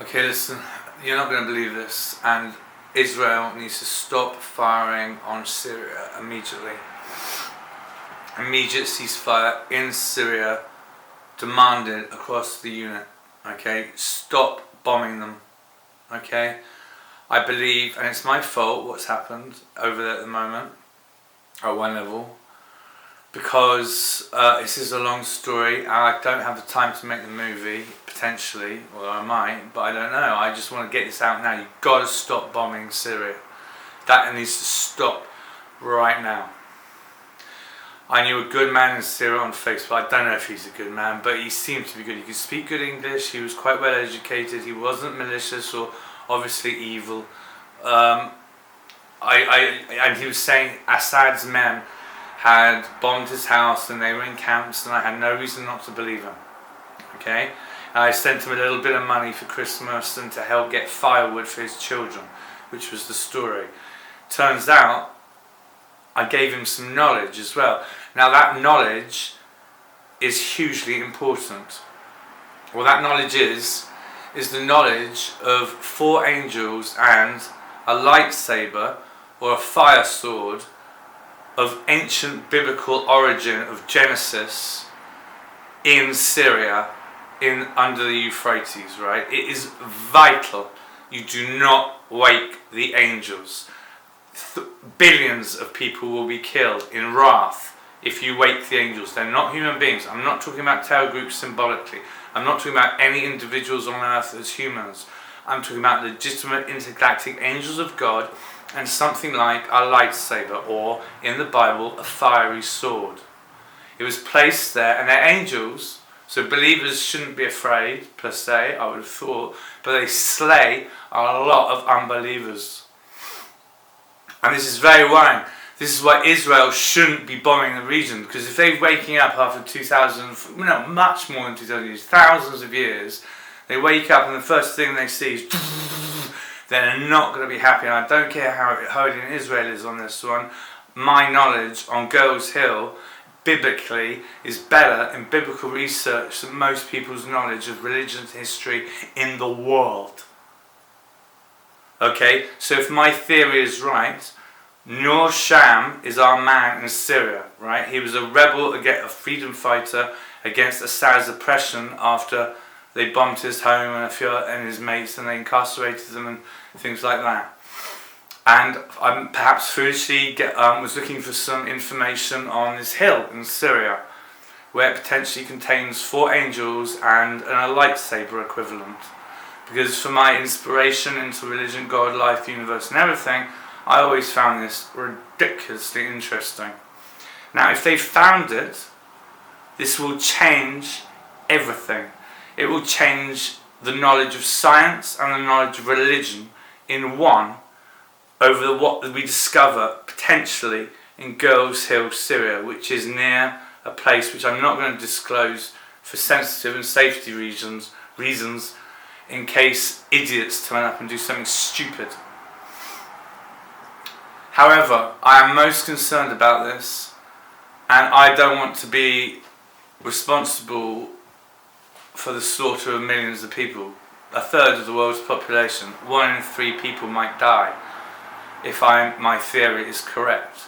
Okay, listen, you're not going to believe this, and Israel needs to stop firing on Syria immediately. Immediate ceasefire in Syria demanded across the unit. Okay, stop bombing them. Okay, I believe, and it's my fault what's happened over there at the moment, at one level, because this is a long story and I don't have the time to make the movie, potentially, or I might, but I don't know. I just want to get this out now. You've got to stop bombing Syria. That needs to stop right now. I knew a good man in Syria on Facebook. I don't know if he's a good man, but he seemed to be good. He could speak good English, he was quite well educated, he wasn't malicious or obviously evil. And he was saying Assad's men had bombed his house and they were in camps, and I had no reason not to believe him. Okay? And I sent him a little bit of money for Christmas and to help get firewood for his children, which was the story. Turns out I gave him some knowledge as well. Now that knowledge is hugely important. What that knowledge is the knowledge of 4 angels and a lightsaber or a fire sword of ancient biblical origin of Genesis in Syria, under the Euphrates, right? It is vital. You do not wake the angels. Billions of people will be killed in wrath if you wake the angels. They're not human beings. I'm not talking about terror groups symbolically. I'm not talking about any individuals on earth as humans. I'm talking about legitimate intergalactic angels of God and something like a lightsaber, or in the Bible, a fiery sword. It was placed there, and they're angels, so believers shouldn't be afraid per se, I would have thought, but they slay a lot of unbelievers. And this is very worrying. This is why Israel shouldn't be bombing the region, because if they're waking up after 2,000, no, much more than 2,000 years, thousands of years, they wake up and the first thing they see is they're not going to be happy. And I don't care how hard Israel is on this one. My knowledge on Girls Hill, biblically, is better in biblical research than most people's knowledge of religion's history in the world. Okay, so if my theory is right, Nur Sham is our man in Syria, right? He was a rebel, a freedom fighter against Assad's oppression after they bombed his home and his mates, and they incarcerated them and things like that. And I perhaps foolishly was looking for some information on this hill in Syria, where it potentially contains 4 angels and a lightsaber equivalent. Because for my inspiration into religion, God, life, the universe and everything, I always found this ridiculously interesting. Now if they found it, this will change everything. It will change the knowledge of science and the knowledge of religion in one over what we discover potentially in Girls Hill, Syria, which is near a place which I'm not going to disclose for sensitive and safety reasons in case idiots turn up and do something stupid. However, I am most concerned about this, and I don't want to be responsible for the slaughter of millions of people. 1/3 of the world's population, 1 in 3 people might die if my theory is correct,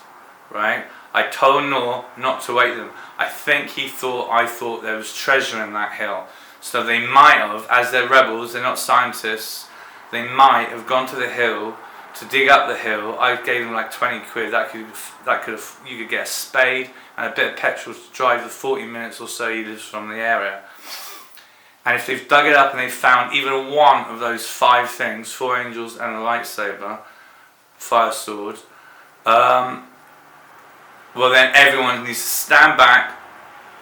right? I told Noor not to wake them. I think I thought there was treasure in that hill. So they might have, as they're rebels, they're not scientists, they might have gone to the hill to dig up the hill. I gave them like 20 quid. You could get a spade and a bit of petrol to drive the 40 minutes or so he lives from the area. And if they've dug it up and they've found even one of those 5 things, 4 angels and a lightsaber, fire sword, well then everyone needs to stand back,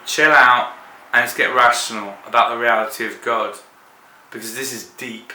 chill out, and let's get rational about the reality of God, because this is deep.